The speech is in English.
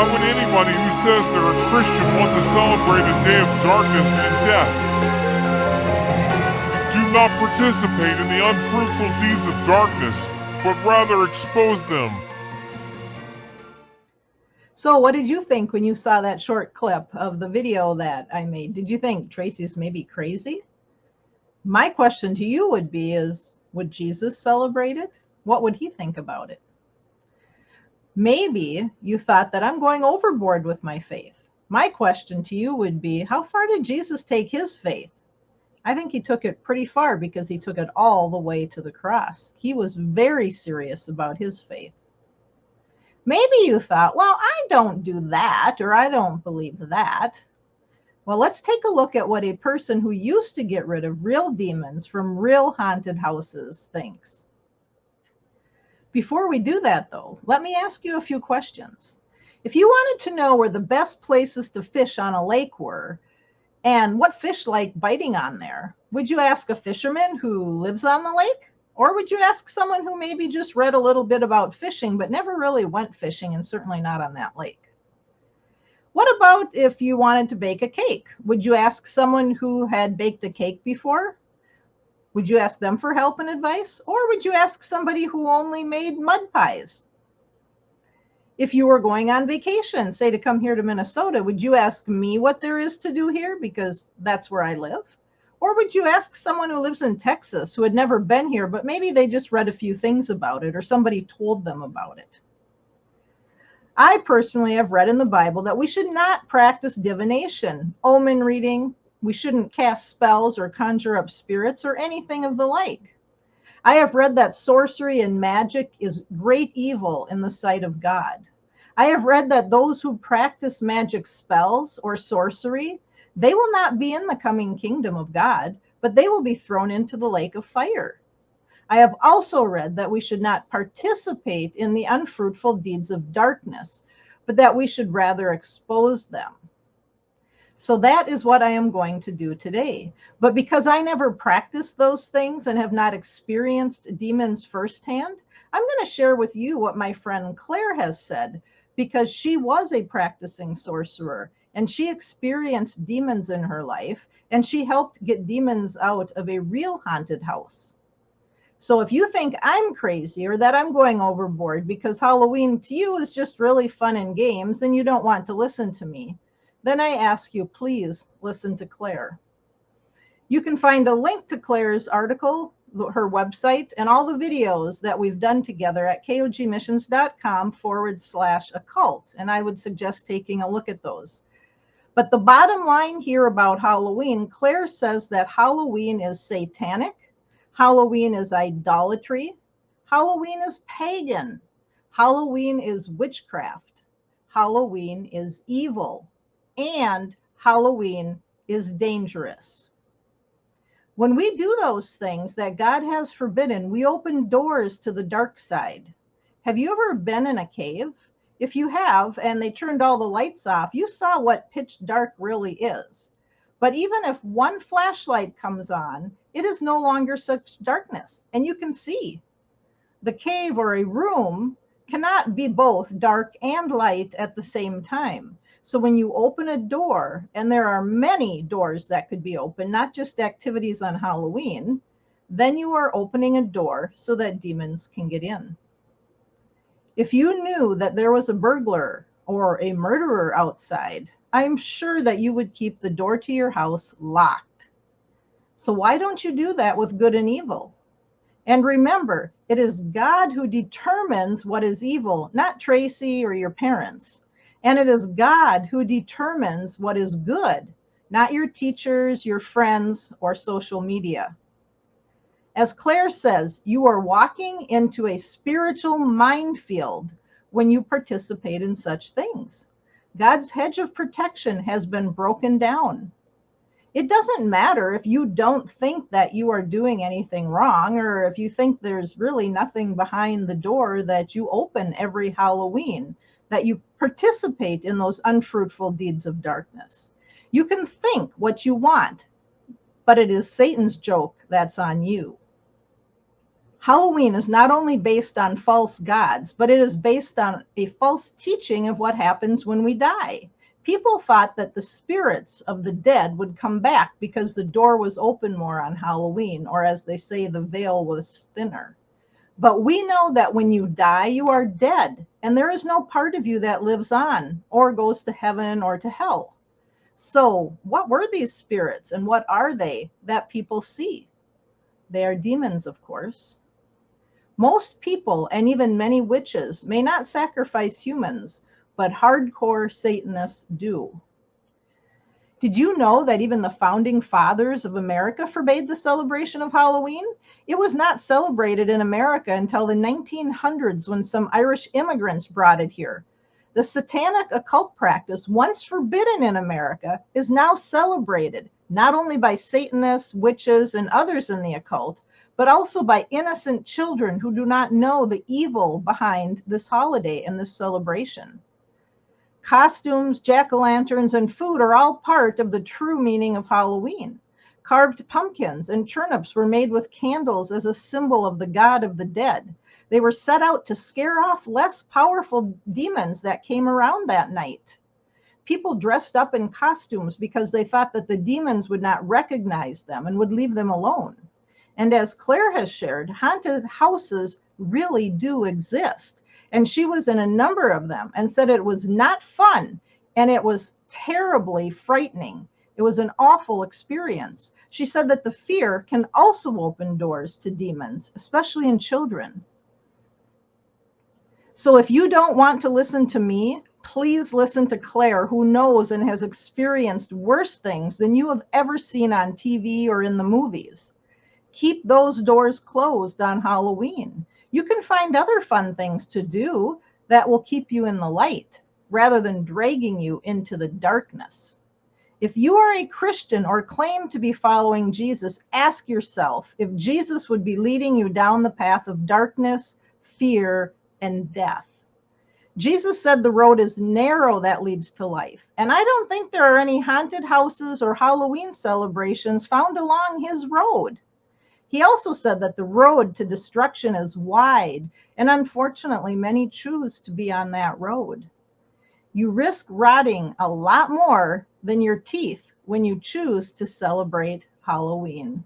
Why would anybody who says they're a Christian want to celebrate a day of darkness and death? Do not participate in the unfruitful deeds of darkness, but rather expose them. So what did you think when you saw that short clip of the video that I made? Did you think Tracy's maybe crazy? My question to you would be would Jesus celebrate it? What would he think about it? Maybe you thought that I'm going overboard with my faith. My question to you would be, how far did Jesus take his faith? I think he took it pretty far because he took it all the way to the cross. He was very serious about his faith. Maybe you thought, well, I don't do that, or I don't believe that. Well, let's take a look at what a person who used to get rid of real demons from real haunted houses thinks. Before we do that, though, let me ask you a few questions. If you wanted to know where the best places to fish on a lake were, and what fish like biting on there, would you ask a fisherman who lives on the lake? Or would you ask someone who maybe just read a little bit about fishing, but never really went fishing, and certainly not on that lake? What about if you wanted to bake a cake? Would you ask someone who had baked a cake before? Would you ask them for help and advice? Or would you ask somebody who only made mud pies? If you were going on vacation, say to come here to Minnesota, would you ask me what there is to do here because that's where I live? Or would you ask someone who lives in Texas who had never been here, but maybe they just read a few things about it or somebody told them about it? I personally have read in the Bible that we should not practice divination, omen reading. We shouldn't cast spells or conjure up spirits or anything of the like. I have read that sorcery and magic is great evil in the sight of God. I have read that those who practice magic spells or sorcery, they will not be in the coming kingdom of God, but they will be thrown into the lake of fire. I have also read that we should not participate in the unfruitful deeds of darkness, but that we should rather expose them. So that is what I am going to do today. But because I never practiced those things and have not experienced demons firsthand, I'm going to share with you what my friend Claire has said, because she was a practicing sorcerer and she experienced demons in her life and she helped get demons out of a real haunted house. So if you think I'm crazy or that I'm going overboard because Halloween to you is just really fun and games and you don't want to listen to me, then I ask you, please listen to Claire. You can find a link to Claire's article, her website, and all the videos that we've done together at kogmissions.com/occult. And I would suggest taking a look at those. But the bottom line here about Halloween, Claire says that Halloween is satanic, Halloween is idolatry, Halloween is pagan, Halloween is witchcraft, Halloween is evil, and Halloween is dangerous. When we do those things that God has forbidden, we open doors to the dark side. Have you ever been in a cave? If you have, and they turned all the lights off, you saw what pitch dark really is. But even if one flashlight comes on, it is no longer such darkness, and you can see. The cave or a room cannot be both dark and light at the same time. So when you open a door, and there are many doors that could be open, not just activities on Halloween, then you are opening a door so that demons can get in. If you knew that there was a burglar or a murderer outside, I'm sure that you would keep the door to your house locked. So why don't you do that with good and evil? And remember, it is God who determines what is evil, not Tracy or your parents. And it is God who determines what is good, not your teachers, your friends, or social media. As Claire says, you are walking into a spiritual minefield when you participate in such things. God's hedge of protection has been broken down. It doesn't matter if you don't think that you are doing anything wrong, or if you think there's really nothing behind the door that you open every Halloween, that you participate in those unfruitful deeds of darkness. You can think what you want, but it is Satan's joke that's on you. Halloween is not only based on false gods, but it is based on a false teaching of what happens when we die. People thought that the spirits of the dead would come back because the door was open more on Halloween, or as they say, the veil was thinner. But we know that when you die, you are dead, and there is no part of you that lives on or goes to heaven or to hell. So, what were these spirits and what are they that people see? They are demons, of course. Most people, and even many witches, may not sacrifice humans, but hardcore Satanists do. Did you know that even the founding fathers of America forbade the celebration of Halloween? It was not celebrated in America until the 1900s when some Irish immigrants brought it here. The satanic occult practice, once forbidden in America, is now celebrated, not only by Satanists, witches, and others in the occult, but also by innocent children who do not know the evil behind this holiday and this celebration. Costumes, jack-o'-lanterns, and food are all part of the true meaning of Halloween. Carved pumpkins and turnips were made with candles as a symbol of the god of the dead. They were set out to scare off less powerful demons that came around that night. People dressed up in costumes because they thought that the demons would not recognize them and would leave them alone. And as Claire has shared, haunted houses really do exist. And she was in a number of them and said it was not fun and it was terribly frightening. It was an awful experience. She said that the fear can also open doors to demons, especially in children. So if you don't want to listen to me, please listen to Claire, who knows and has experienced worse things than you have ever seen on TV or in the movies. Keep those doors closed on Halloween. You can find other fun things to do that will keep you in the light rather than dragging you into the darkness. If you are a Christian or claim to be following Jesus, ask yourself if Jesus would be leading you down the path of darkness, fear, and death. Jesus said the road is narrow that leads to life, and I don't think there are any haunted houses or Halloween celebrations found along his road. He also said that the road to destruction is wide, and unfortunately, many choose to be on that road. You risk rotting a lot more than your teeth when you choose to celebrate Halloween.